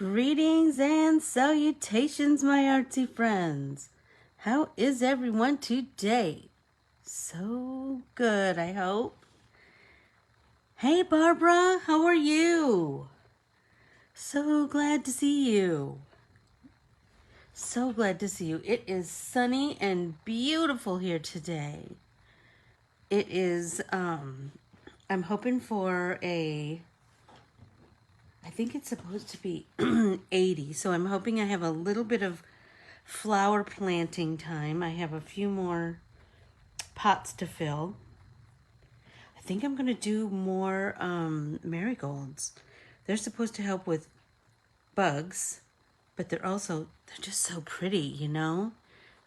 Greetings and salutations, my artsy friends. How is everyone today? So good, I hope. Hey, Barbara, how are you? So glad to see you. So glad to see you. It is sunny and beautiful here today. It is, I'm hoping for I think it's supposed to be 80, so I'm hoping I have a little bit of flower planting time. I have a few more pots to fill. I think I'm going to do more marigolds. They're supposed to help with bugs, but they're just so pretty, you know?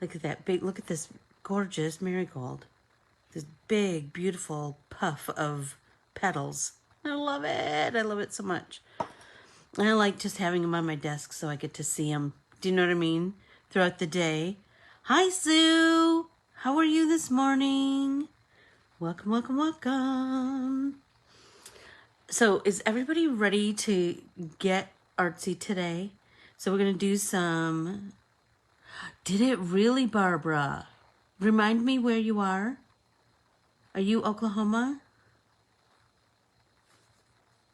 Look at that big, look at this gorgeous marigold. This big, beautiful puff of petals. I love it. I love it so much. I like just having them on my desk so I get to see them. Do you know what I mean? Throughout the day. Hi, Sue. How are you this morning? Welcome, welcome, welcome. So is everybody ready to get artsy today? So we're going to do some... Did it really, Barbara? Remind me where you are. Are you Oklahoma?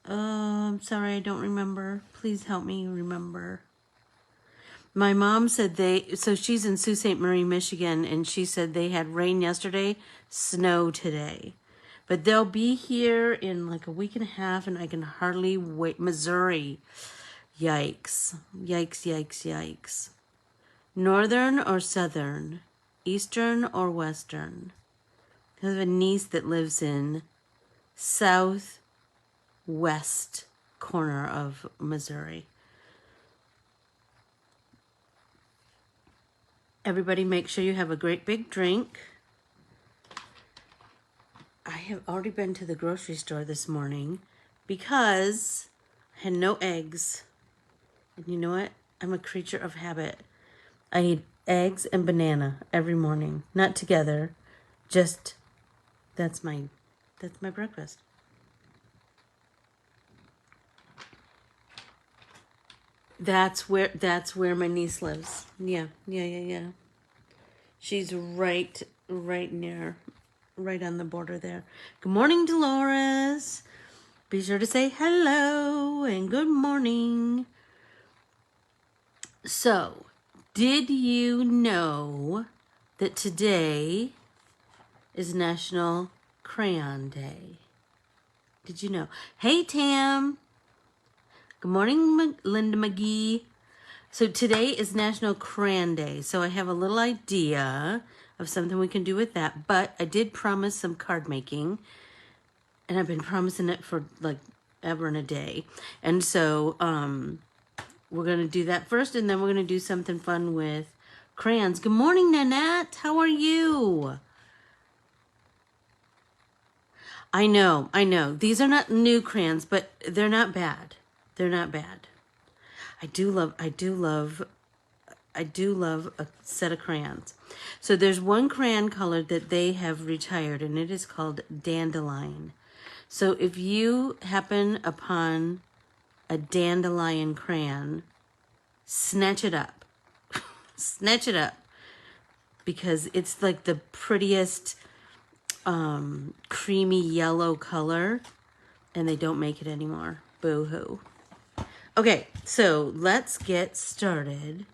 I'm sorry, I don't remember. Please help me remember. My mom said so she's in Sault Ste. Marie, Michigan, and she said they had rain yesterday, snow today. But they'll be here in like a week and a half, and I can hardly wait. Missouri. Yikes. Yikes, yikes, yikes. Northern or southern? Eastern or western? I have a niece that lives in southwest corner of Missouri. Everybody make sure you have a great big drink. I have already been to the grocery store this morning because I had no eggs. And you know what? I'm a creature of habit. I eat eggs and banana every morning. Not together. Just that's my breakfast. That's where my niece lives. Yeah. She's right on the border there. Good morning, Dolores. Be sure to say hello and good morning. So, did you know that today is National Crayon Day? Did you know? Hey, Tam. Good morning, Linda McGee. So today is National Crayon Day. So I have a little idea of something we can do with that. But I did promise some card making. And I've been promising it for like ever and a day. And so we're going to do that first. And then we're going to do something fun with crayons. Good morning, Nanette. How are you? I know. These are not new crayons, but they're not bad. They're not bad. I do love a set of crayons. So there's one crayon color that they have retired, and it is called Dandelion. So if you happen upon a dandelion crayon, snatch it up. Snatch it up. Because it's like the prettiest creamy yellow color, and they don't make it anymore. Boo-hoo. Okay, so let's get started.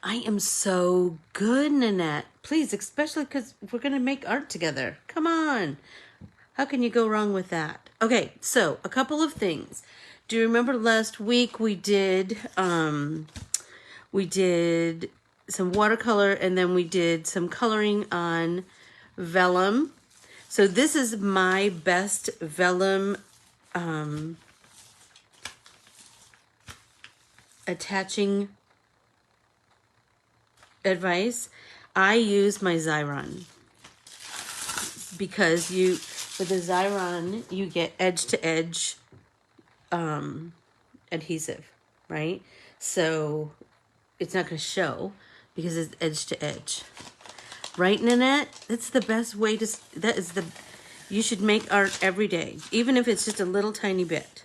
I am so good, Nanette. Please, especially because we're going to make art together. Come on. How can you go wrong with that? Okay, so a couple of things. Do you remember last week we did some watercolor, and then we did some coloring on vellum. So this is my best vellum attaching advice. I use my Xyron because with the Xyron you get edge to edge adhesive, right? So it's not going to show because it's edge to edge, right, Nanette? That's the best way to. You should make art every day, even if it's just a little tiny bit.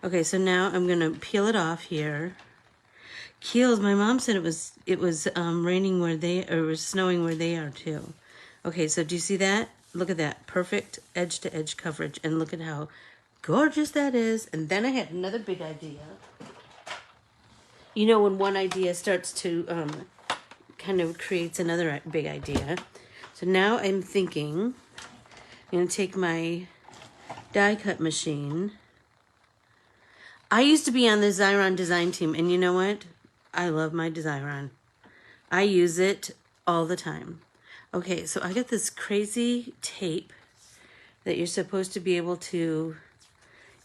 Okay, so now I'm gonna peel it off here. Keels, my mom said it was raining where they, or it was snowing where they are too. Okay, so do you see that? Look at that, perfect edge to edge coverage, and look at how gorgeous that is. And then I had another big idea. You know, when one idea starts to kind of creates another big idea. So now I'm thinking, I'm gonna take my die cut machine. I used to be on the Xyron design team, and you know what? I love my Xyron. I use it all the time. Okay, so I got this crazy tape that you're supposed to be able to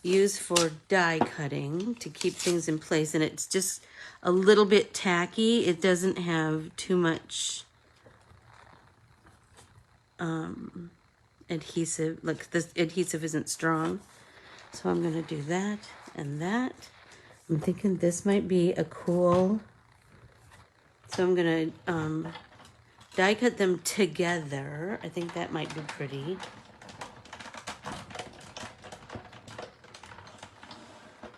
use for die cutting to keep things in place, and it's just a little bit tacky. It doesn't have too much adhesive, like this adhesive isn't strong. So I'm gonna do that and that. I'm thinking this might be a cool, so I'm gonna die cut them together. I think that might be pretty.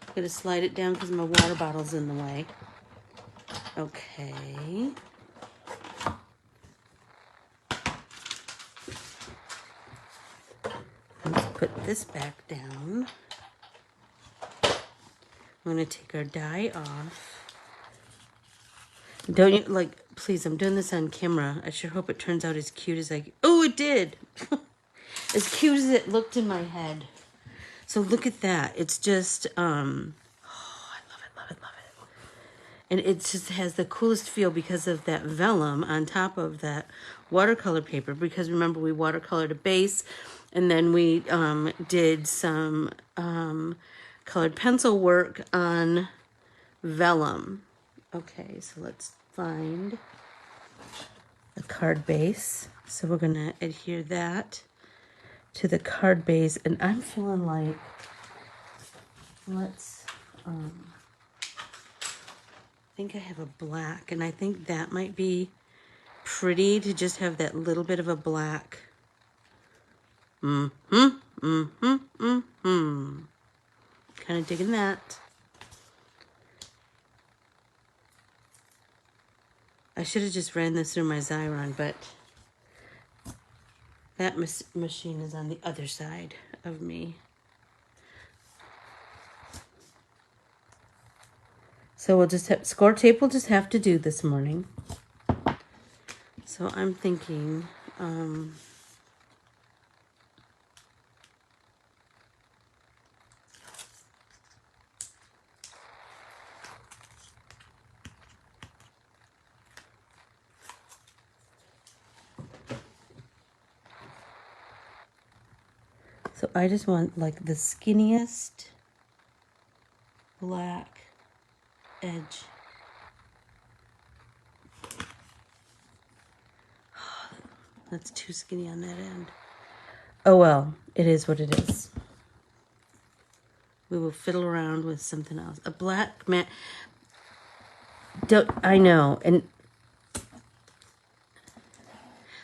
I'm gonna slide it down because my water bottle's in the way. Okay. Let's put this back down. I'm gonna take our die off. Don't you, like, please, I'm doing this on camera. I sure hope it turns out as cute as oh, it did! As cute as it looked in my head. So look at that. It's just, oh, I love it, love it, love it. And it just has the coolest feel because of that vellum on top of that watercolor paper. Because remember, we watercolored a base, and then we did some colored pencil work on vellum. Okay, so let's find a card base. So we're gonna adhere that to the card base, and I'm feeling like, let's, I think I have a black, and I think that might be pretty to just have that little bit of a black. Kind of digging that. I should have just ran this through my Xyron, but that machine is on the other side of me. So we'll just have, score tape we'll just have to do this morning. So I'm thinking, so I just want like the skinniest black edge. That's too skinny on that end. Oh well, it is what it is. We will fiddle around with something else. A black mat. I know, and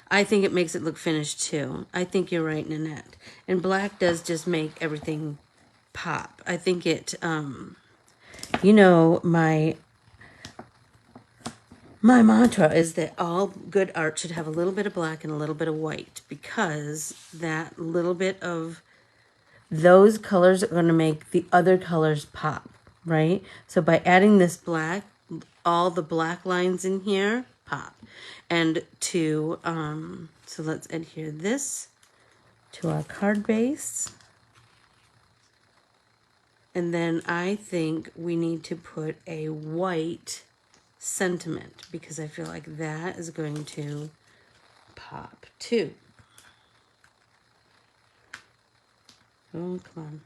I think it makes it look finished too. I think you're right, Nanette. And black does just make everything pop. I think it, you know, my mantra is that all good art should have a little bit of black and a little bit of white, because that little bit of those colors are going to make the other colors pop, right? So by adding this black, all the black lines in here pop. And to, so let's adhere this to our card base. And then I think we need to put a white sentiment, because I feel like that is going to pop too. Oh, come on.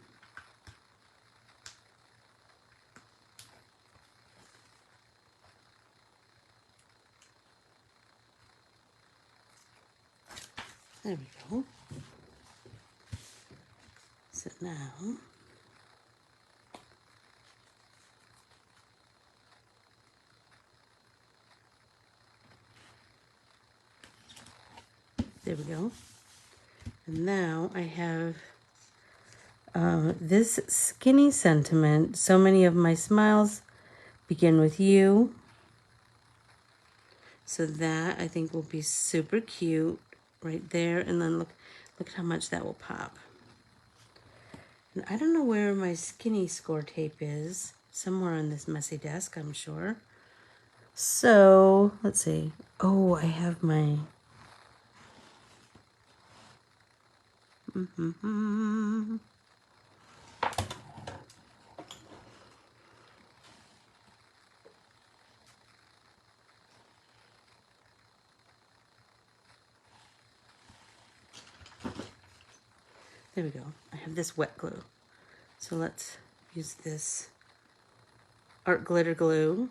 There we go. So now, there we go. And now I have this skinny sentiment, so many of my smiles begin with you. So that I think will be super cute right there. And then look at how much that will pop. And I don't know where my skinny score tape is. Somewhere on this messy desk, I'm sure. So let's see. Oh, I have my... There we go. I have this wet glue. So let's use this art glitter glue.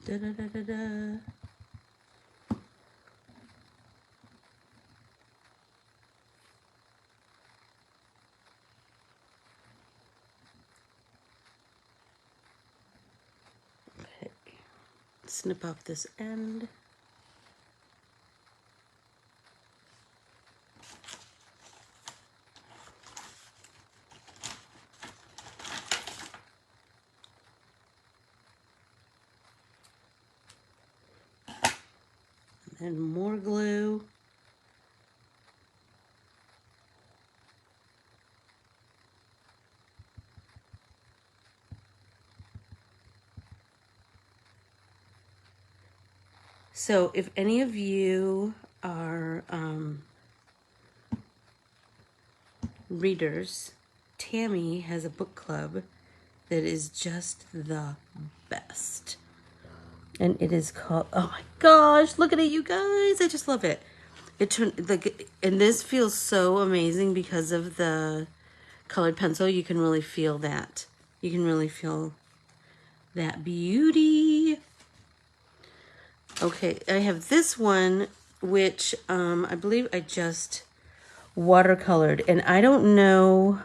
Da da da da da. Okay. Snip off this end. And more glue. So if any of you are readers, Tammy has a book club that is just the best. And it is called, oh my gosh, look at it, you guys. I just love it. It turned like, and this feels so amazing because of the colored pencil. You can really feel that. You can really feel that beauty. Okay, I have this one, which I believe I just watercolored, and I don't know,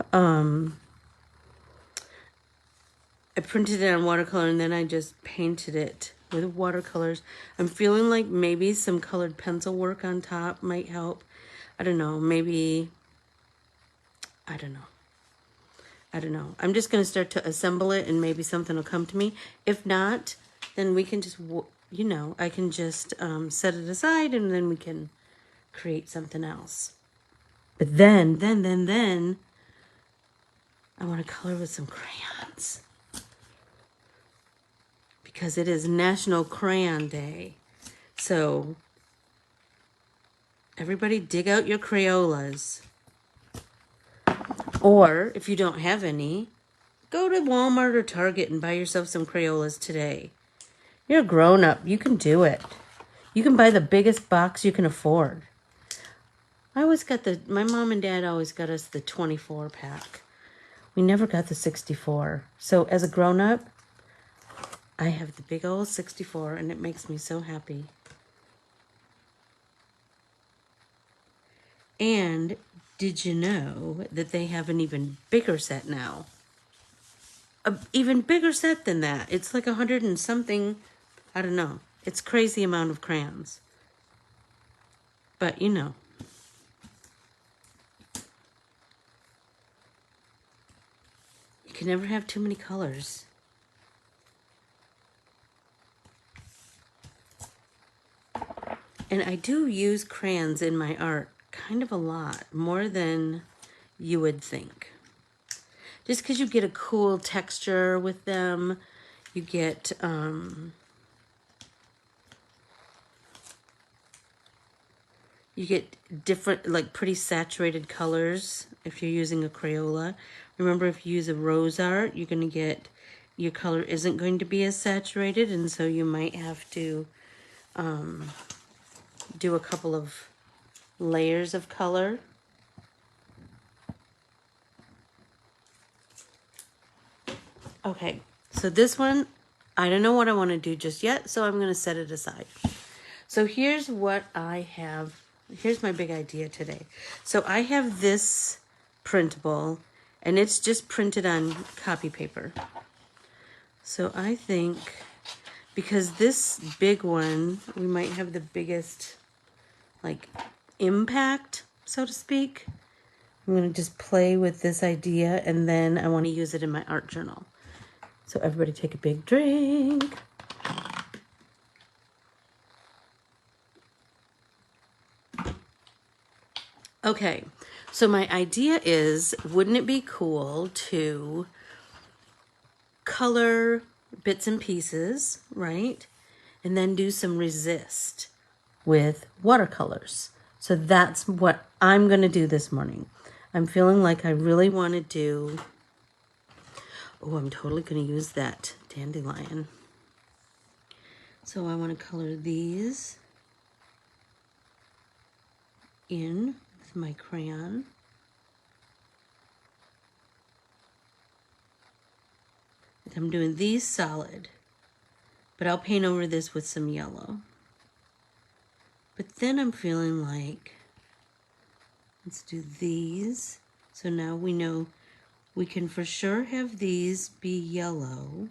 I printed it on watercolor and then I just painted it with watercolors. I'm feeling like maybe some colored pencil work on top might help. I don't know, maybe, I don't know. I'm just going to start to assemble it and maybe something will come to me. If not, then we can just, you know, I can just set it aside and then we can create something else. But then, I want to color with some crayons. Because it is National Crayon Day. So, everybody dig out your Crayolas. Or, if you don't have any, go to Walmart or Target and buy yourself some Crayolas today. You're a grown-up. You can do it. You can buy the biggest box you can afford. My mom and dad always got us the 24 pack. We never got the 64. So, as a grown-up, I have the big old 64 and it makes me so happy. And did you know that they have an even bigger set now? An even bigger set than that. It's like 100 and something, I don't know. It's crazy amount of crayons. But you know. You can never have too many colors. And I do use crayons in my art kind of a lot, more than you would think. Just because you get a cool texture with them, you get different, like pretty saturated colors if you're using a Crayola. Remember, if you use a rose art, you're going to get, your color isn't going to be as saturated, and so you might have to do a couple of layers of color. Okay, so this one, I don't know what I want to do just yet, so I'm going to set it aside. So here's what I have here's my big idea today. So I have this printable, and it's just printed on copy paper. So I think, because this big one, we might have the biggest, like, impact, so to speak. I'm going to just play with this idea, and then I want to use it in my art journal. So everybody take a big drink. Okay, so my idea is, wouldn't it be cool to color bits and pieces, right? And then do some resist with watercolors. So that's what I'm going to do this morning. I'm feeling like I really want to do... Oh, I'm totally going to use that dandelion. So I want to color these in with my crayon. I'm doing these solid, but I'll paint over this with some yellow. But then I'm feeling like, let's do these. So now we know we can for sure have these be yellow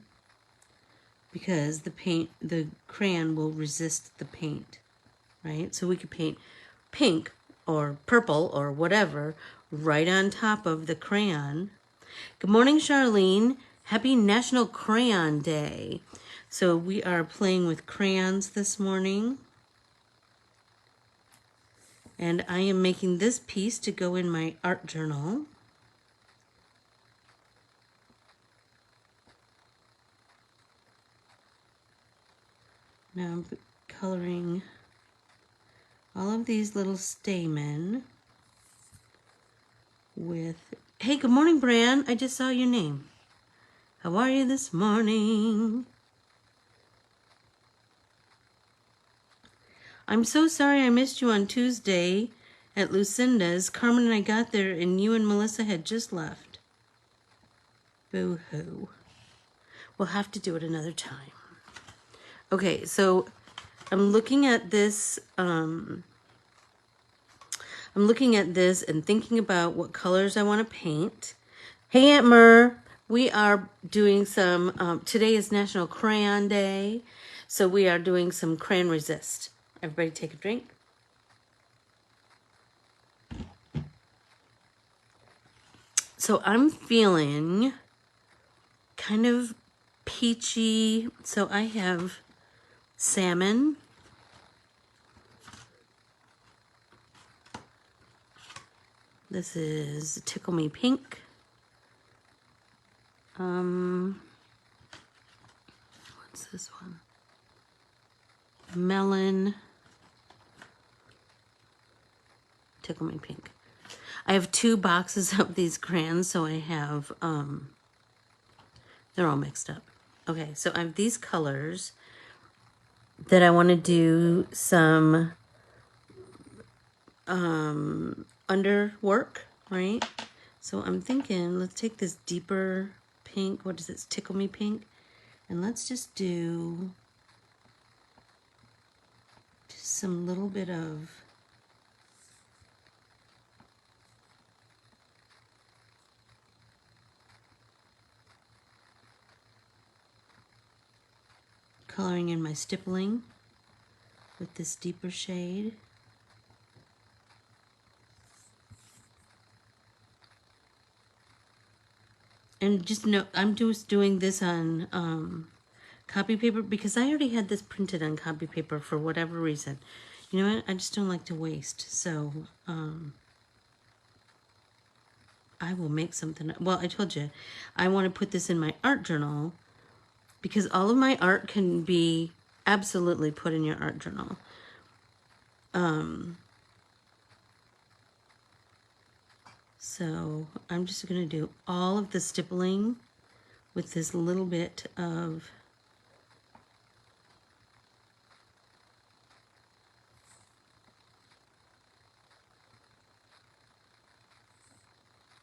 because the crayon will resist the paint, right? So we could paint pink or purple or whatever right on top of the crayon. Good morning, Charlene. Happy National Crayon Day. So we are playing with crayons this morning. And I am making this piece to go in my art journal. Now I'm coloring all of these little stamen with... Hey, good morning, Bran. I just saw your name. How are you this morning? I'm so sorry I missed you on Tuesday at Lucinda's. Carmen and I got there and you and Melissa had just left. Boo-hoo. We'll have to do it another time. Okay, so I'm looking at this, and thinking about what colors I want to paint. Hey, Aunt Mer, we are doing some, today is National Crayon Day, so we are doing some crayon resist. Everybody take a drink. So I'm feeling kind of peachy. So I have salmon. This is Tickle Me Pink. What's this one? Melon. Tickle Me Pink. I have 2 boxes of these crayons, so I have, they're all mixed up. Okay, so I have these colors that I want to do some under work, right? So I'm thinking, let's take this deeper pink, what is this, Tickle Me Pink, and let's just do just some little bit of coloring in my stippling with this deeper shade. And just know, I'm just doing this on copy paper because I already had this printed on copy paper for whatever reason. You know what? I just don't like to waste. So I will make something. Well, I told you, I want to put this in my art journal because all of my art can be absolutely put in your art journal. So I'm just going to do all of the stippling with this little bit of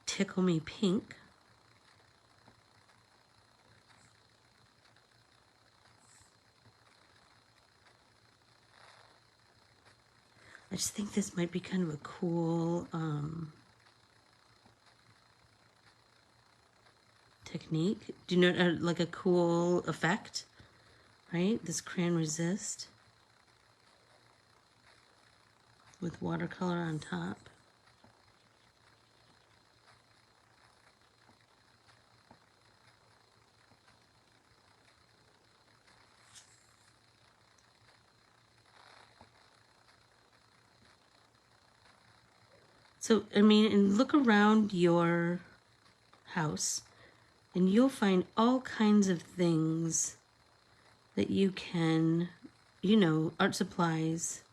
Tickle Me Pink. I just think this might be kind of a cool technique. Do you know, like a cool effect, right? This crayon resist with watercolor on top. So, I mean, and look around your house and you'll find all kinds of things that you can, you know, art supplies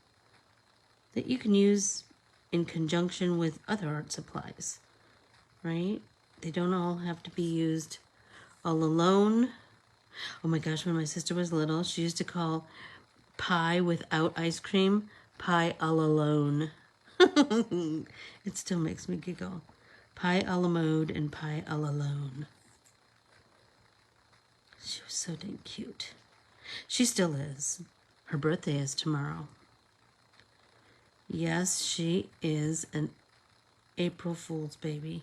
that you can use in conjunction with other art supplies, right? They don't all have to be used all alone. Oh my gosh, when my sister was little, she used to call pie without ice cream pie all alone. It still makes me giggle. Pie a la mode and pie all alone. She was so dang cute. She still is. Her birthday is tomorrow. Yes, she is an April Fool's baby.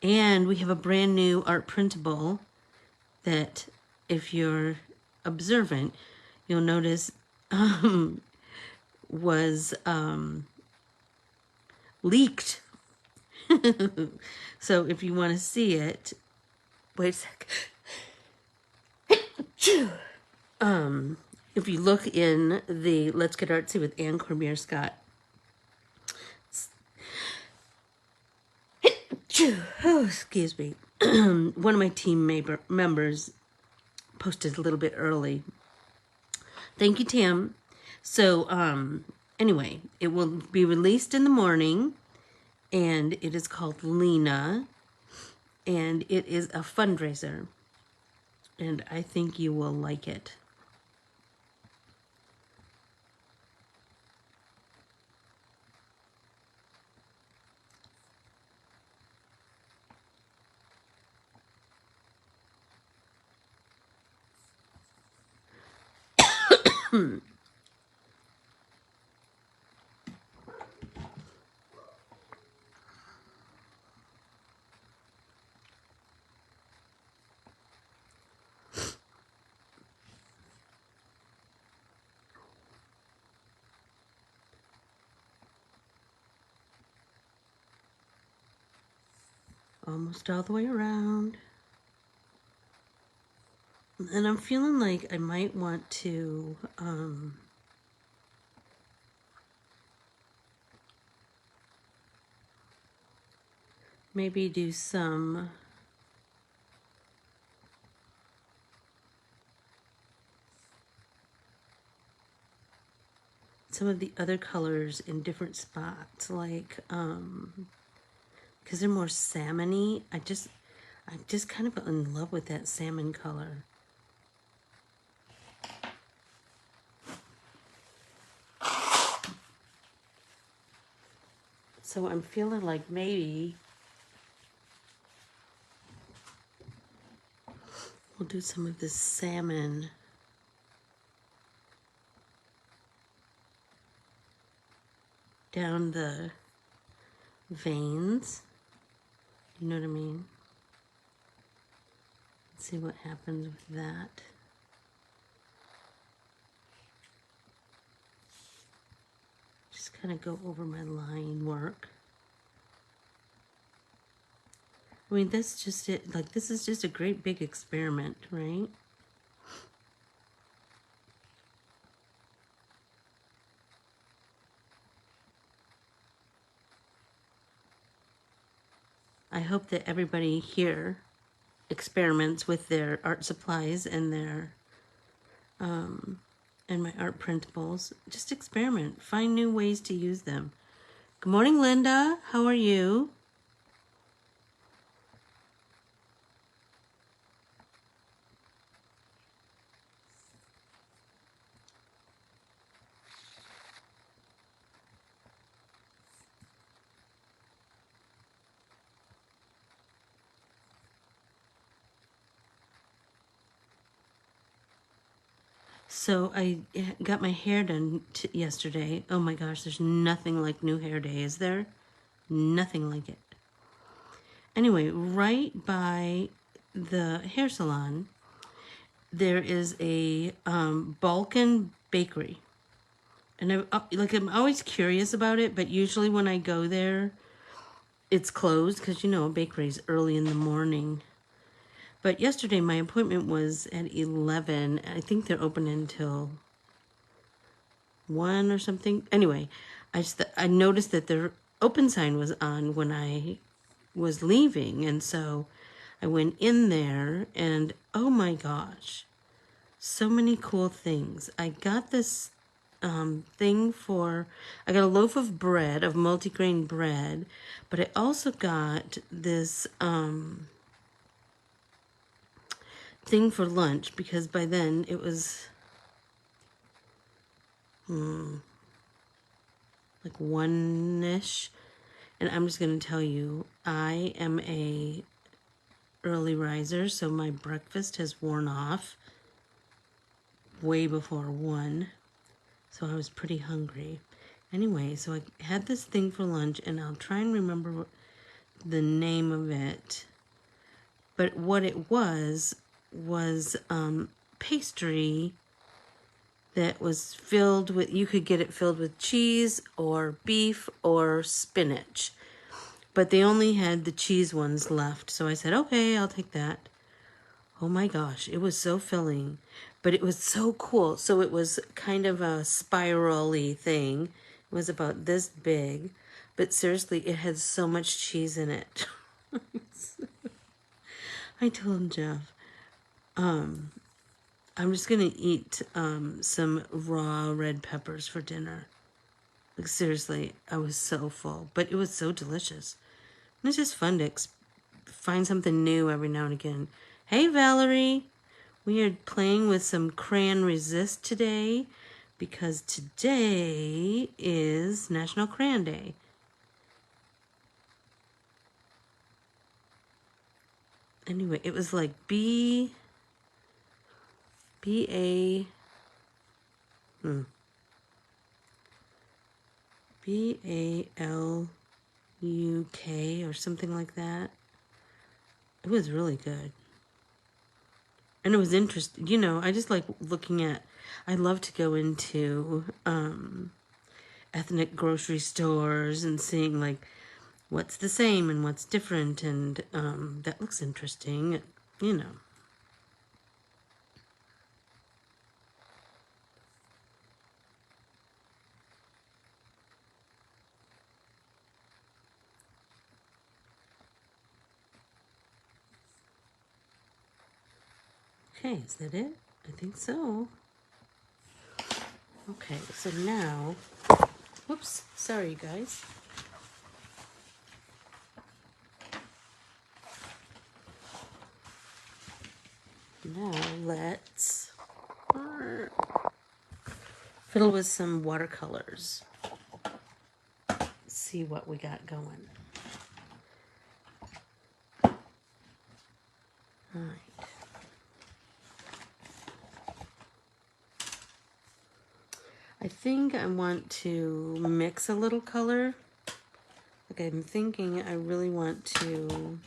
And we have a brand new art printable that, if you're observant, you'll notice was leaked. So if you want to see it, wait a sec. If you look in the Let's Get Artsy with Anne Corbiere-Scott, oh, excuse me, one of my team members posted a little bit early. Thank you, Tam. So, anyway, it will be released in the morning, and it is called Lena, and it is a fundraiser, and I think you will like it. Almost all the way around. And I'm feeling like I might want to maybe do some of the other colors in different spots, like because they're more salmon-y. I'm just kind of in love with that salmon color. So I'm feeling like maybe we'll do some of this salmon down the veins. You know what I mean? Let's see what happens with that. Just kind of go over my line work. I mean, that's just it. Like, this is just a great big experiment, right? I hope that everybody here experiments with their art supplies and their and my art printables. Just experiment. Find new ways to use them. Good morning, Linda. How are you? So I got my hair done yesterday. Oh my gosh, there's nothing like new hair day, is there? Nothing like it. Anyway, right by the hair salon, there is a Balkan bakery. And I'm always curious about it, but usually when I go there, it's closed because, you know, a bakery's early in the morning. But yesterday my appointment was at 11. I think they're open until 1 or something. Anyway, I noticed that their open sign was on when I was leaving, and so I went in there, and oh my gosh, so many cool things. I got this I got a loaf of bread, of multigrain bread, but I also got this thing for lunch because by then it was like 1-ish. And I'm just going to tell you, I am a early riser, so my breakfast has worn off way before 1. So I was pretty hungry. Anyway, so I had this thing for lunch, and I'll try and remember the name of it. But what it was pastry that was filled with, you could get it filled with cheese or beef or spinach. But they only had the cheese ones left. So I said, okay, I'll take that. Oh my gosh, it was so filling. But it was so cool. So it was kind of a spiral-y thing. It was about this big. But seriously, it had so much cheese in it. I told Jeff, I'm just going to eat some raw red peppers for dinner. Like, seriously, I was so full. But it was so delicious. And it's just fun to find something new every now and again. Hey, Valerie. We are playing with some crayon resist today because today is National Crayon Day. Anyway, it was like B-A... B-A-L-U-K or something like that. It was really good. And it was interesting. You know, I just like looking at... I love to go into ethnic grocery stores and seeing, like, what's the same and what's different. And that looks interesting, you know. Okay, is that it? I think so. Okay, so now, whoops, sorry guys. Now let's fiddle with some watercolors. See what we got going. All right. I think I want to mix a little color. Like I'm thinking I really want to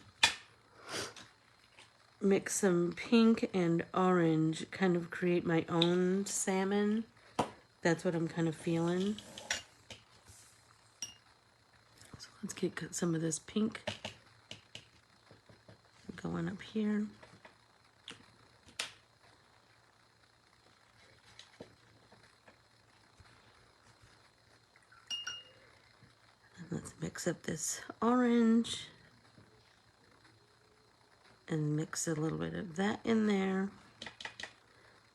mix some pink and orange, kind of create my own salmon. That's what I'm kind of feeling. So let's get some of this pink going up here. Let's mix up this orange and mix a little bit of that in there.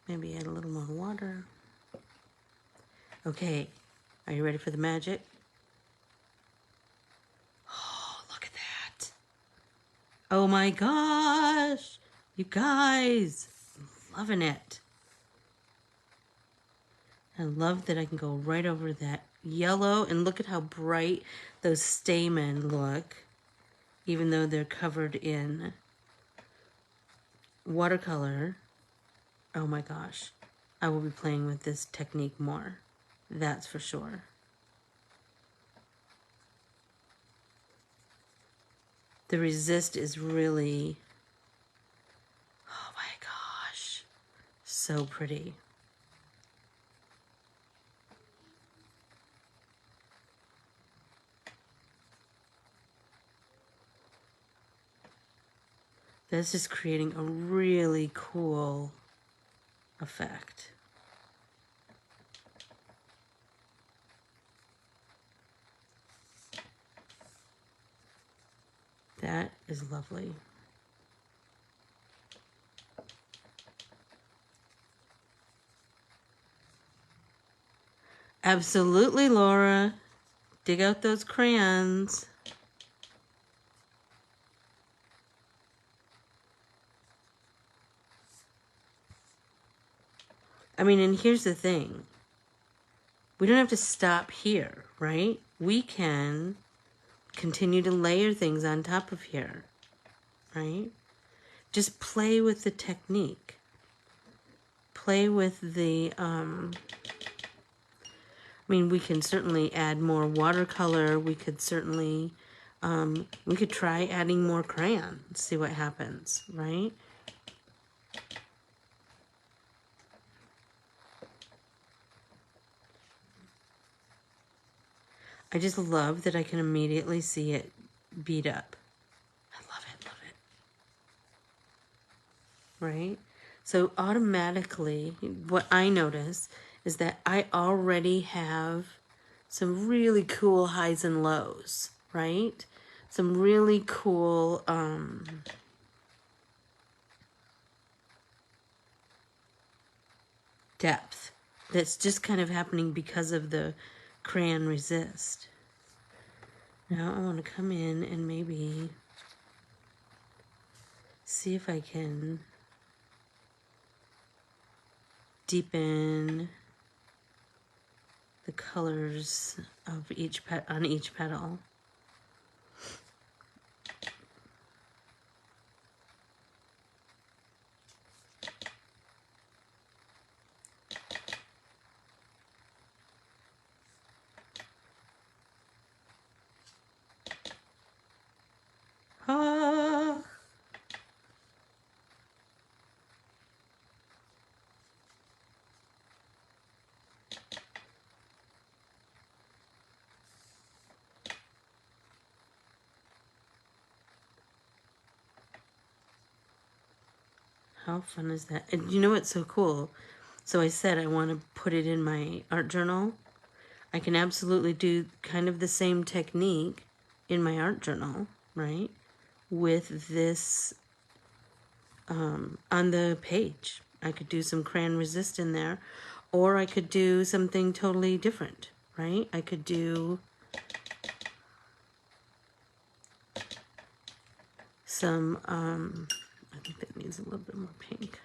Maybe add a little more water. Okay, are you ready for the magic? Oh, look at that. Oh my gosh, you guys, I'm loving it. I love that I can go right over that yellow, and look at how bright those stamens look, even though they're covered in watercolor. Oh my gosh. I will be playing with this technique more. That's for sure. The resist is really, oh my gosh, so pretty. That's just creating a really cool effect. That is lovely. Absolutely, Laura. Dig out those crayons. I mean, and here's the thing. We don't have to stop here, right? We can continue to layer things on top of here, right? Just play with the technique. Play with the, I mean, we can certainly add more watercolor. We could certainly, we could try adding more crayon, see what happens, right? I just love that I can immediately see it beat up. I love it, right? So automatically, what I notice is that I already have some really cool highs and lows, right? Some really cool depth that's just kind of happening because of the crayon resist. Now I want to come in and maybe see if I can deepen the colors of each on each petal. Ah. How fun is that? And you know what's so cool? So I said I want to put it in my art journal. I can absolutely do kind of the same technique in my art journal, right? With this on the page. I could do some crayon resist in there, or I could do something totally different, right? I could do some, I think that needs a little bit more pink.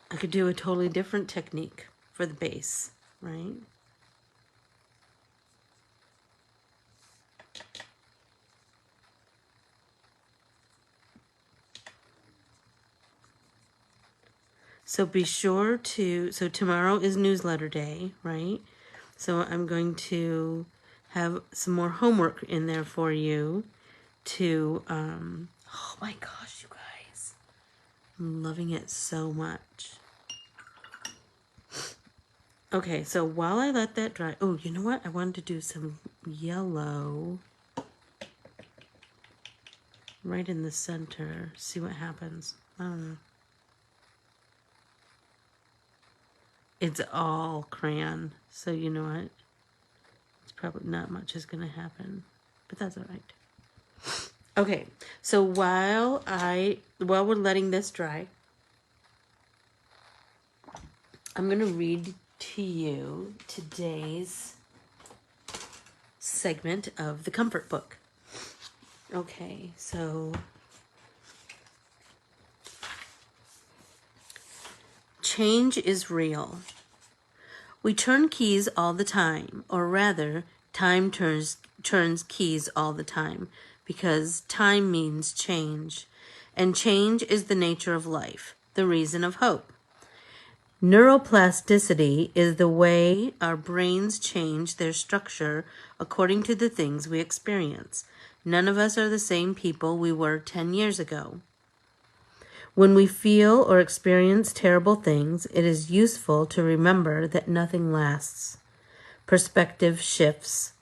I could do a totally different technique for the base, right? So be sure to, so tomorrow is newsletter day, right? So I'm going to have some more homework in there for you to, oh my gosh, you guys. I'm loving it so much. Okay, so while I let that dry, oh, you know what? I wanted to do some yellow right in the center. See what happens. I don't know. It's all crayon, so you know what? It's probably not much is going to happen, but that's all right. Okay, so while we're letting this dry, I'm going to read to you today's segment of the comfort book. Okay, so change is real. We turn keys all the time, or rather, time turns keys all the time, because time means change, and change is the nature of life. the reason of hope. Neuroplasticity is the way our brains change their structure according to the things we experience. None of us are the same people we were 10 years ago. When we feel or experience terrible things, it is useful to remember that nothing lasts. Perspective shifts.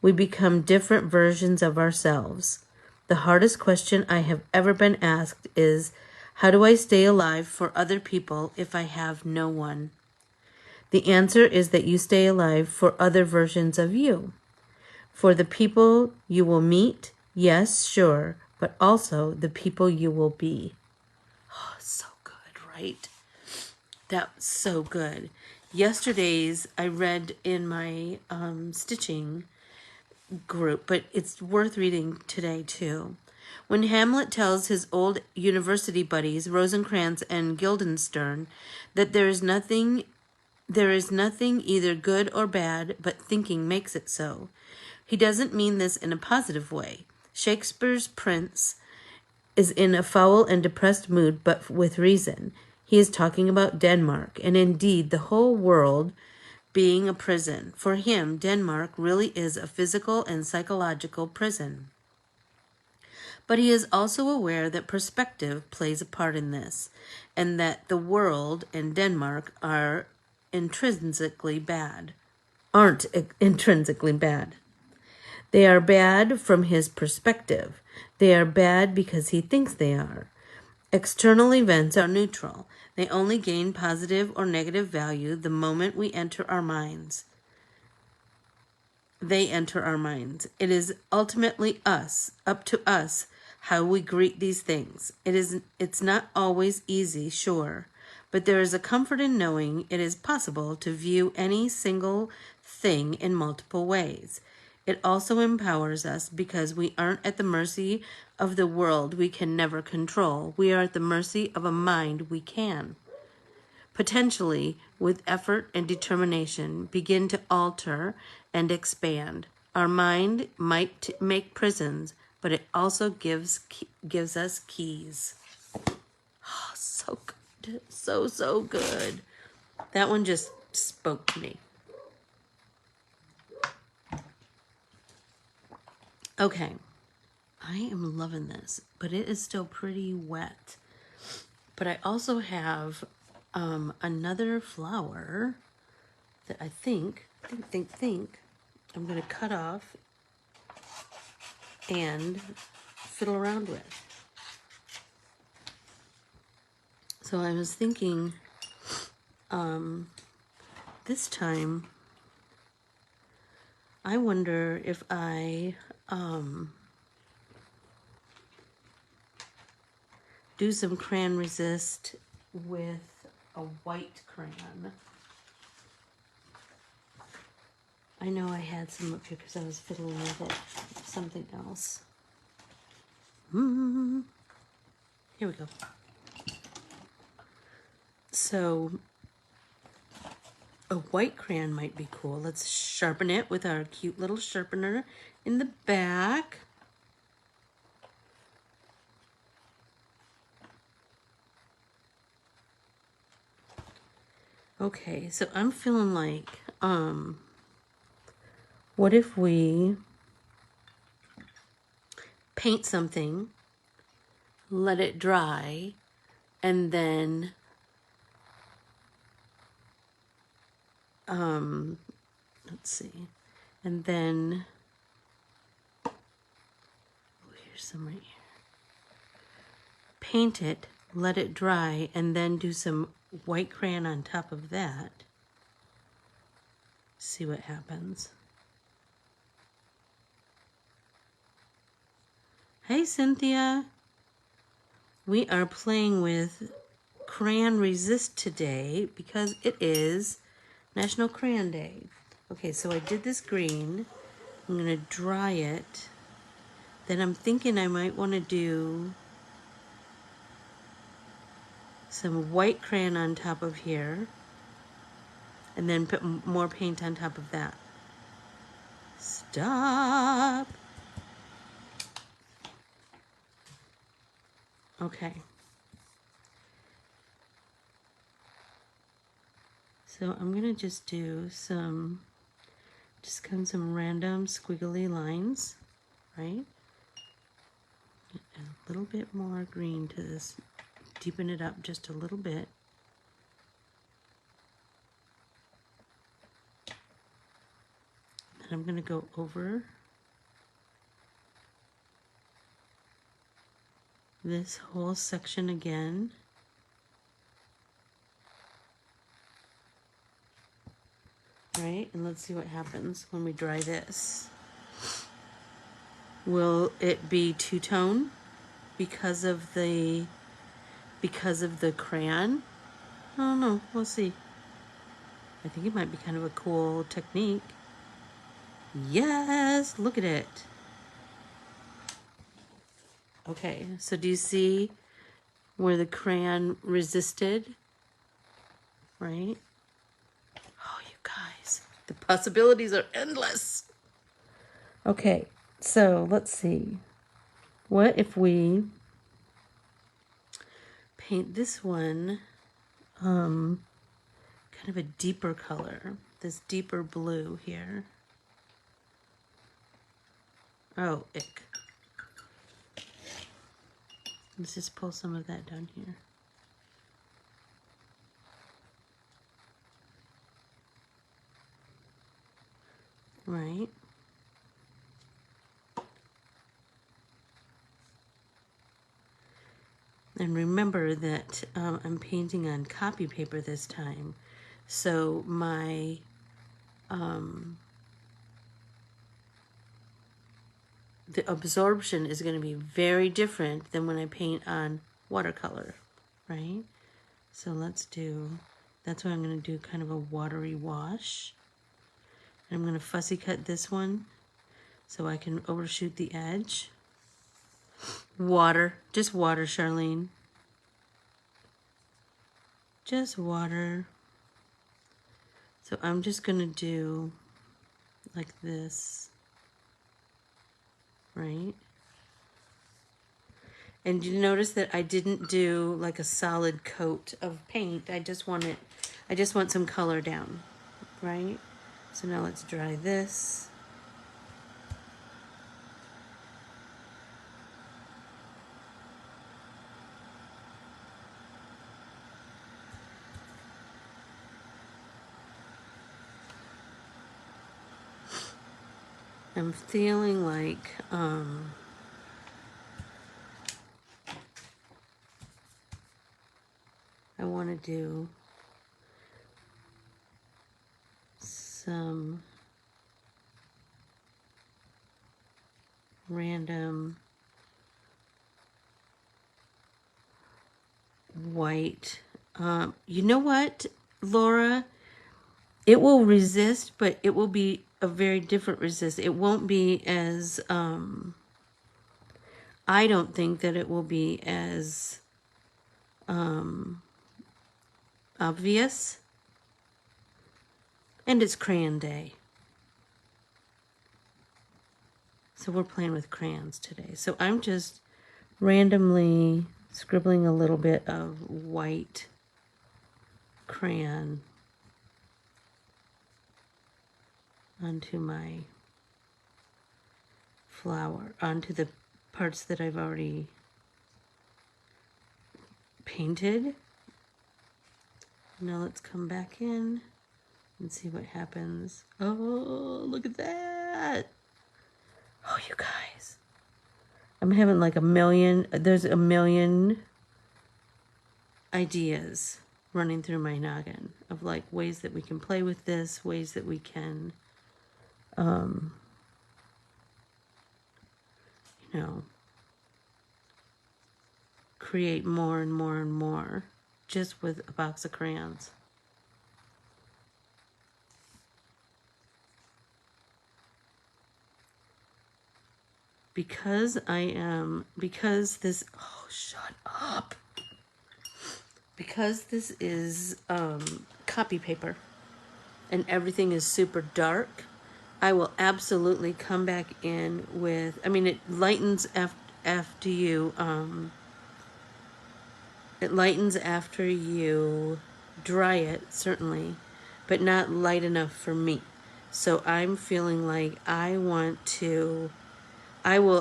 We become different versions of ourselves. The hardest question I have ever been asked is, how do I stay alive for other people if I have no one? The answer is that you stay alive for other versions of you. For the people you will meet, yes, sure, but also the people you will be. Oh, so good, right? That's so good. Yesterday's I read in my stitching group, but it's worth reading today too. When Hamlet tells his old university buddies, Rosencrantz and Guildenstern, that there is nothing either good or bad, but thinking makes it so, he doesn't mean this in a positive way. Shakespeare's prince is in a foul and depressed mood, but with reason. He is talking about Denmark, and indeed the whole world being a prison. For him, Denmark really is a physical and psychological prison. But he is also aware that perspective plays a part in this, and that the world and Denmark aren't intrinsically bad. They are bad from his perspective. They are bad because he thinks they are. External events are neutral. They only gain positive or negative value the moment we enter our minds. They enter our minds. It is ultimately up to us how we greet these things. It's not always easy, sure, but there is a comfort in knowing it is possible to view any single thing in multiple ways. It also empowers us because we aren't at the mercy of the world we can never control. We are at the mercy of a mind we can. Potentially, with effort and determination, begin to alter and expand. Our mind might make prisons, but it also gives us keys. Oh, so good. So good. That one just spoke to me. Okay. I am loving this, but it is still pretty wet. But I also have another flower that I think I'm going to cut off and fiddle around with. So I was thinking this time, I wonder if I do some crayon resist with a white crayon. I know I had some up here because I was fiddling with it. Something else. Here we go. So a white crayon might be cool. Let's sharpen it with our cute little sharpener in the back. Okay, so I'm feeling like, what if we paint something, let it dry, and then let's see, and then here's some right here. Paint it, let it dry, and then do some white crayon on top of that. See what happens. Hey, Cynthia. We are playing with Crayon Resist today because it is National Crayon Day. Okay, so I did this green. I'm going to dry it. Then I'm thinking I might want to do some white crayon on top of here. And then put more paint on top of that. Stop. Okay. So I'm gonna just do some random squiggly lines, right? And a little bit more green to this, deepen it up just a little bit. And I'm gonna go over this whole section again. Right, and let's see what happens when we dry this. Will it be two-tone because of the crayon? I don't know, we'll see. I think it might be kind of a cool technique. Yes, look at it. Okay, so do you see where the crayon resisted? Right? Oh, you guys, the possibilities are endless. Okay, so let's see. What if we paint this one kind of a deeper color, this deeper blue here. Oh, ick. Let's just pull some of that down here. Right. And remember that I'm painting on copy paper this time. So my the absorption is going to be very different than when I paint on watercolor, right? So let's do, that's why I'm going to do kind of a watery wash. I'm going to fussy cut this one so I can overshoot the edge. Water, just water, Charlene. Just water. So I'm just going to do like this, right? And you notice that I didn't do like a solid coat of paint. I just want some color down, right? So now let's dry this. I'm feeling like I want to do some random white. You know what, Laura? It will resist, but it will be a very different resist. It won't be as, I don't think that it will be as obvious. And it's crayon day. So we're playing with crayons today. So I'm just randomly scribbling a little bit of white crayon onto my flower, onto the parts that I've already painted. Now let's come back in and see what happens. Oh, look at that. Oh, you guys. I'm having like there's a million ideas running through my noggin of like ways that we can play with this, ways that we can, you know, create more and more and more just with a box of crayons. Because this, oh, shut up. Because this is copy paper and everything is super dark, I will absolutely come back in with, I mean, it lightens after you, it lightens after you dry it, certainly. but not light enough for me. So I'm feeling like I will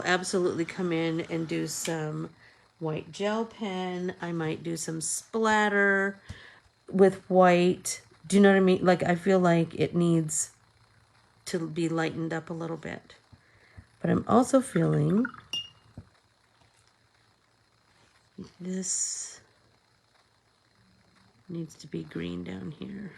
absolutely come in and do some white gel pen. I might do some splatter with white. Do you know what I mean? Like, I feel like it needs to be lightened up a little bit. But I'm also feeling this needs to be green down here.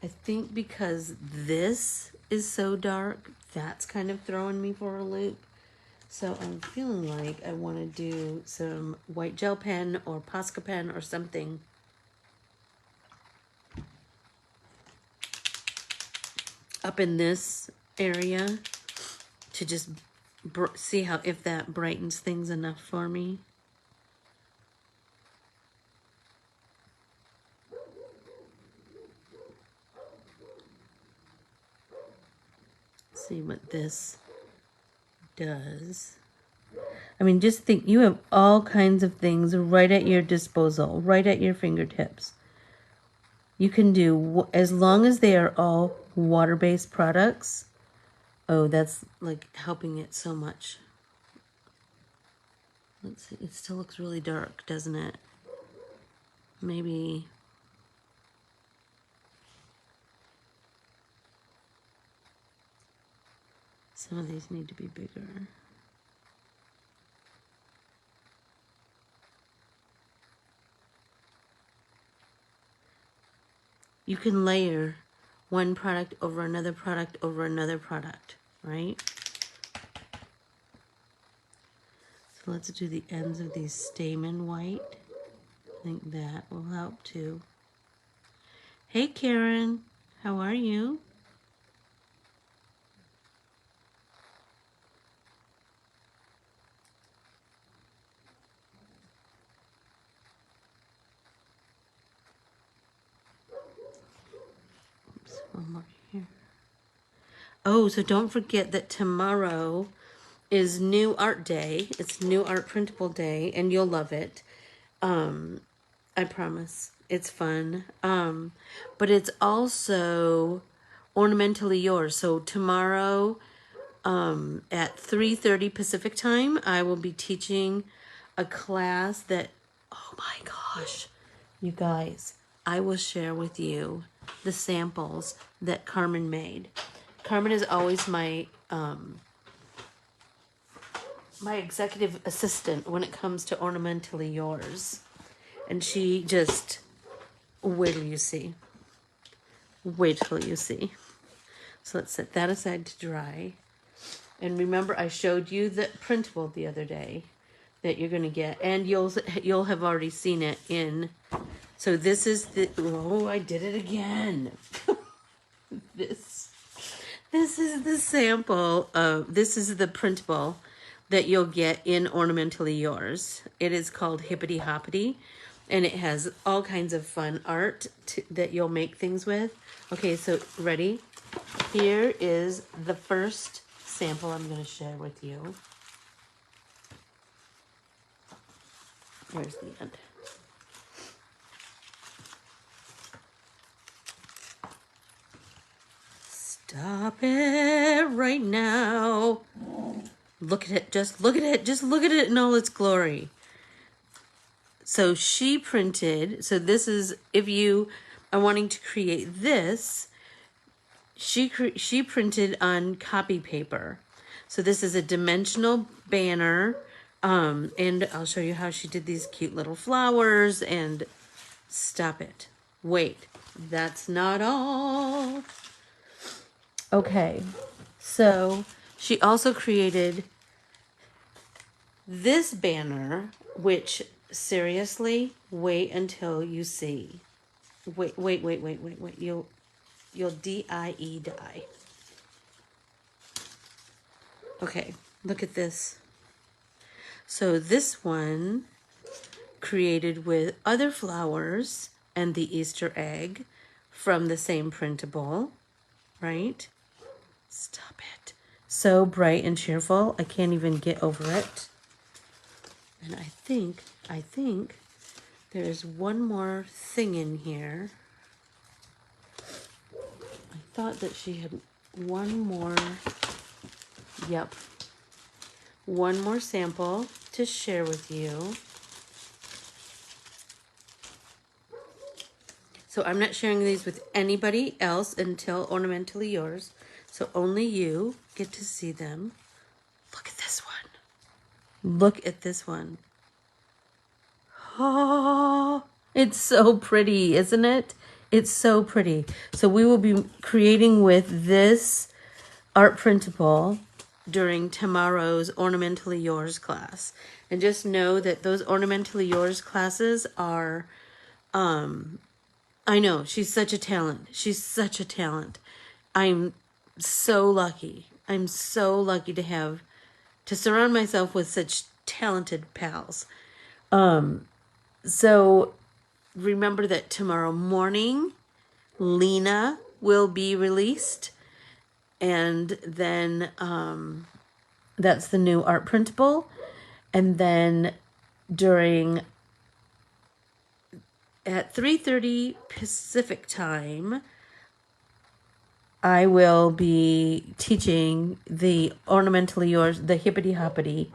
I think because this is so dark, that's kind of throwing me for a loop. So I'm feeling like I want to do some white gel pen or Posca pen or something up in this area to just see how, if that brightens things enough for me. See what this does. I mean, just think, you have all kinds of things right at your disposal, right at your fingertips. You can do, as long as they are all water-based products. Oh, that's like helping it so much. Let's see, it still looks really dark, doesn't it? Maybe. Some of these need to be bigger. You can layer one product over another product over another product, right? So let's do the ends of these stamen white. I think that will help too. Hey Karen, how are you? Oops, one more here. Oh, so don't forget that tomorrow is New Art Day. It's New Art Printable Day, and you'll love it. I promise. It's fun. But it's also ornamentally yours. So tomorrow, at 3:30 Pacific time, I will be teaching a class that, oh my gosh, you guys, I will share with you the samples that Carmen made. Carmen is always my my executive assistant when it comes to ornamentally yours. And she just, wait till you see. Wait till you see. So let's set that aside to dry. And remember, I showed you the printable the other day that you're going to get. And you'll have already seen it in. So this is the, oh, I did it again. This is the sample of, this is the printable that you'll get in Ornamentally Yours. It is called Hippety Hoppety, and it has all kinds of fun art that you'll make things with. Okay, so ready? Here is the first sample I'm going to share with you. Where's the end? Stop it right now. Look at it. Just look at it. Just look at it in all its glory. So she printed, so this is, if you are wanting to create this, she printed on copy paper. So this is a dimensional banner, and I'll show you how she did these cute little flowers. And stop it. Wait, that's not all. Okay, so she also created this banner, which, seriously, wait until you see. Wait. You'll die. Okay, Look at this. So this one created with other flowers and the Easter egg from the same printable, right? Stop it. So bright and cheerful. I can't even get over it. And I think there's one more thing in here. I thought that she had one more, yep, one more sample to share with you. So I'm not sharing these with anybody else until Ornamentally Yours. So only you get to see them. Look at this one. Look at this one. Oh, it's so pretty, isn't it? It's so pretty. So we will be creating with this art printable during tomorrow's Ornamentally Yours class. And just know that those Ornamentally Yours classes are, I know, she's such a talent. She's such a talent. I'm so lucky. I'm so lucky to surround myself with such talented pals. So remember that tomorrow morning, Lena will be released. And then that's the new art printable. And then at 3:30 Pacific time, I will be teaching the Ornamentally Yours, the Hippety Hoppety.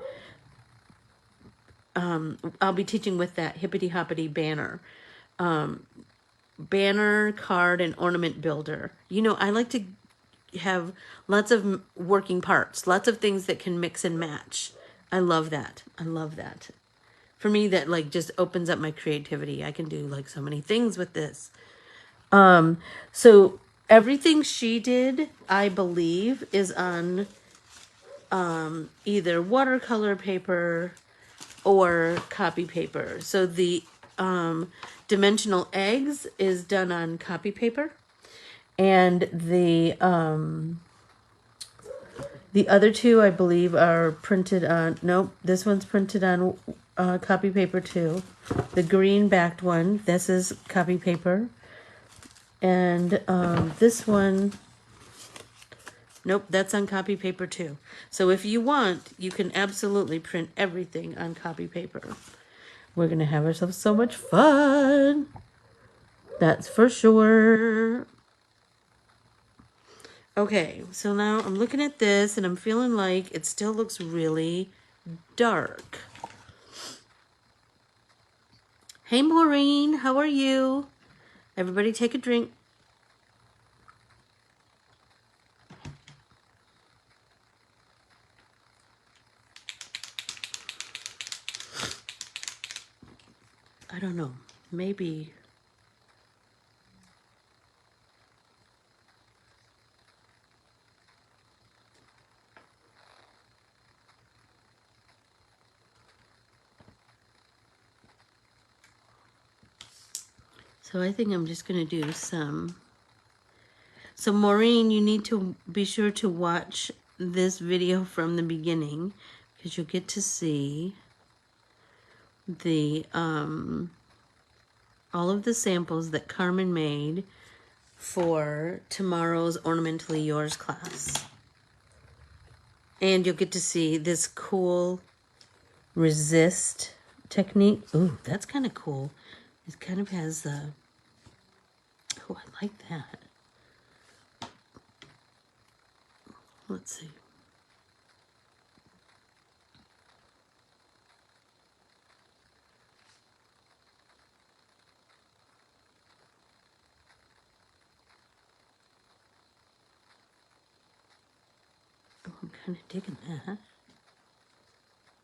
I'll be teaching with that Hippety Hoppety banner. Banner, card, and ornament builder. You know, I like to have lots of working parts, lots of things that can mix and match. I love that. I love that. For me, that like just opens up my creativity. I can do like so many things with this. So everything she did, I believe, is on either watercolor paper or copy paper. So the dimensional eggs is done on copy paper, and the other two, I believe, are printed on, nope, this one's printed on copy paper too. The green backed one, this is copy paper. And this one, nope, that's on copy paper too. So if you want, you can absolutely print everything on copy paper. We're going to have ourselves so much fun. That's for sure. Okay, so now I'm looking at this and I'm feeling like it still looks really dark. Hey, Maureen, how are you? Everybody take a drink. I don't know, maybe. So I think I'm just going to do some. So Maureen, you need to be sure to watch this video from the beginning because you'll get to see the all of the samples that Carmen made for tomorrow's Ornamentally Yours class. And you'll get to see this cool resist technique. Ooh, that's kind of cool. It kind of has the, oh, I like that. Let's see. Oh, I'm kind of digging that.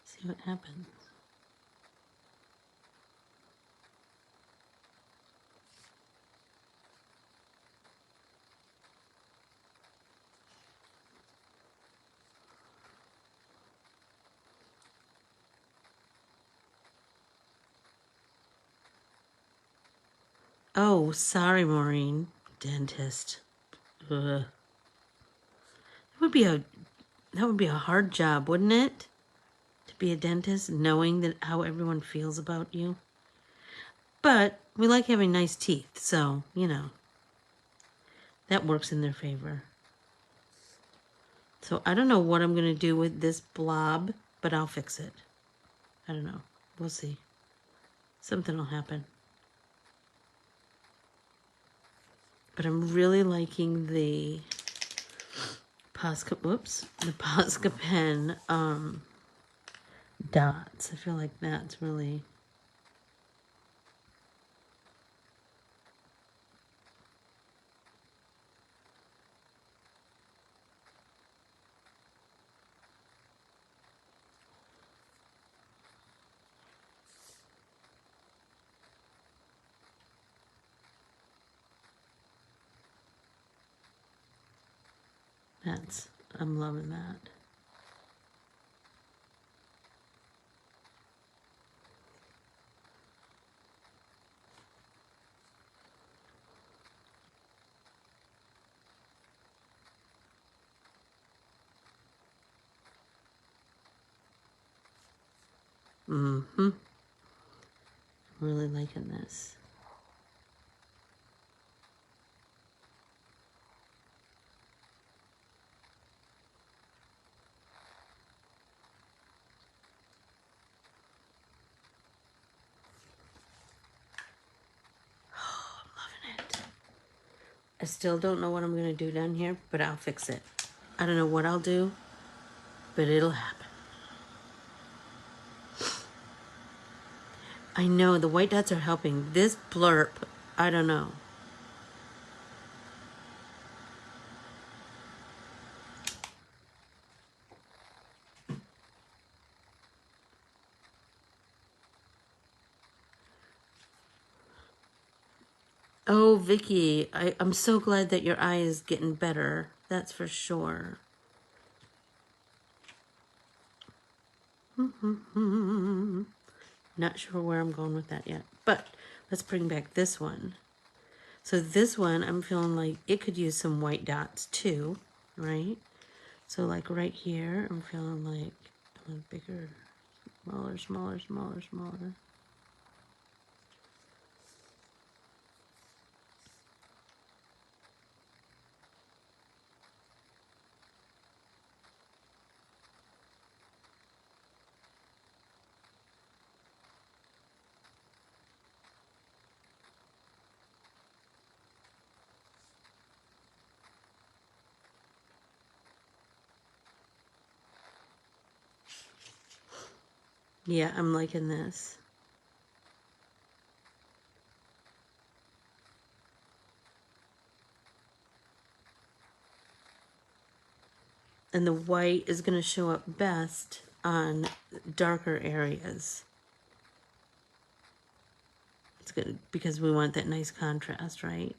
See what happens. Oh, sorry, Maureen. Dentist. Ugh. It would be a That would be a hard job, wouldn't it? To be a dentist, knowing that how everyone feels about you. But we like having nice teeth, so, you know, that works in their favor. So I don't know what I'm going to do with this blob, but I'll fix it. I don't know. We'll see. Something will happen. But I'm really liking the Posca pen dots. I feel like that's really... I'm loving that. Mm-hmm. Really liking this. Oh, I'm loving it. I still don't know what I'm going to do down here, but I'll fix it. I don't know what I'll do, but it'll happen. I know the white dots are helping. This blurb, I don't know. Oh, Vicky, I'm so glad that your eye is getting better. That's for sure. Not sure where I'm going with that yet, but let's bring back this one. So this one, I'm feeling like it could use some white dots too, right? So like right here, I'm feeling like I want bigger, smaller, smaller, smaller, smaller. Yeah, I'm liking this. And the white is going to show up best on darker areas. It's good because we want that nice contrast, right?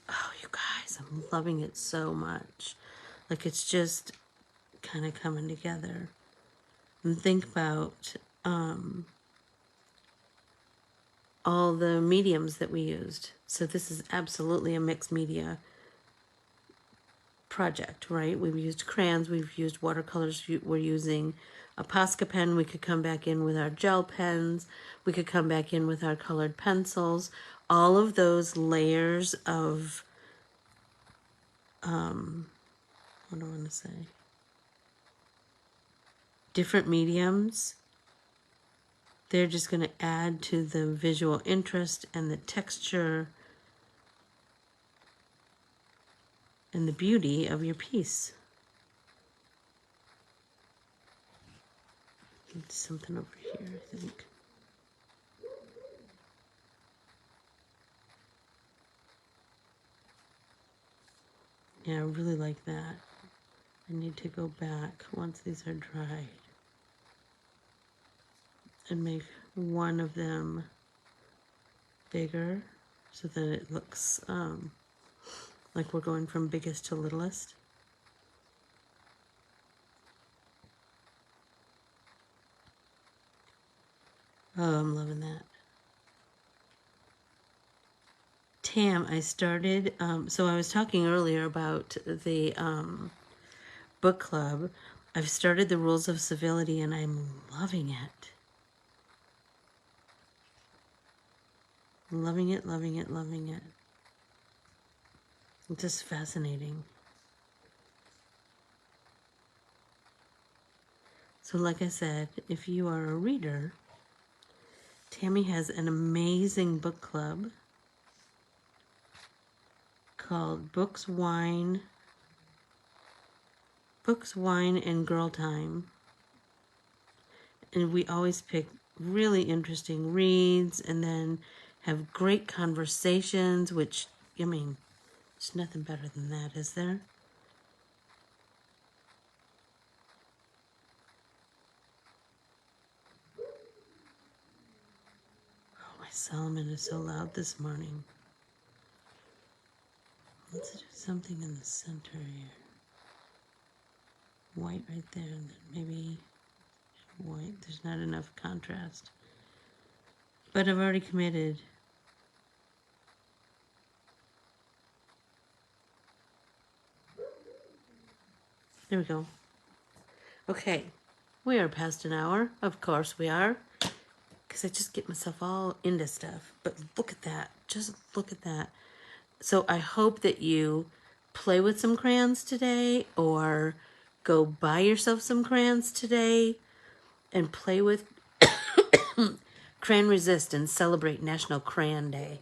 Oh, you guys, I'm loving it so much. Like it's just kind of coming together. And think about all the mediums that we used. So this is absolutely a mixed media project, right? We've used crayons, we've used watercolors, we're using a Posca pen. We could come back in with our gel pens. We could come back in with our colored pencils. All of those layers of, what do I want to say? Different mediums. They're just going to add to the visual interest and the texture and the beauty of your piece. Something over here, I think. Yeah, I really like that. I need to go back once these are dried and make one of them bigger so that it looks like we're going from biggest to littlest. Oh, I'm loving that. Tam, I started, so I was talking earlier about the book club. I've started the Rules of Civility and I'm loving it. Loving it, loving it, loving it. It's just fascinating. So like I said, if you are a reader, Tammy has an amazing book club called Books, Wine, and Girl Time. And we always pick really interesting reads and then have great conversations, which, I mean, there's nothing better than that, is there? Oh, my Solomon is so loud this morning. Let's do something in the center here. White right there, and then maybe white. There's not enough contrast. But I've already committed. There we go. Okay, we are past an hour. Of course we are. Because I just get myself all into stuff. But look at that. Just look at that. So I hope that you play with some crayons today or go buy yourself some crayons today and play with Crayon Resist and celebrate National Crayon Day.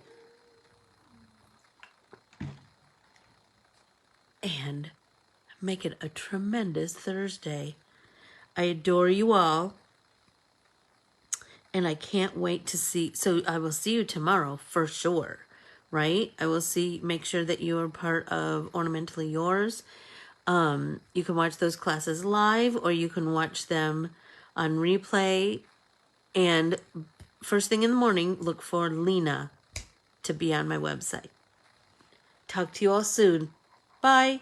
And make it a tremendous Thursday. I adore you all. And I can't wait to see. So I will see you tomorrow for sure, right? I will make sure that you are part of Ornamentally Yours. You can watch those classes live or you can watch them on replay. And first thing in the morning, look for Lena to be on my website. Talk to you all soon. Bye.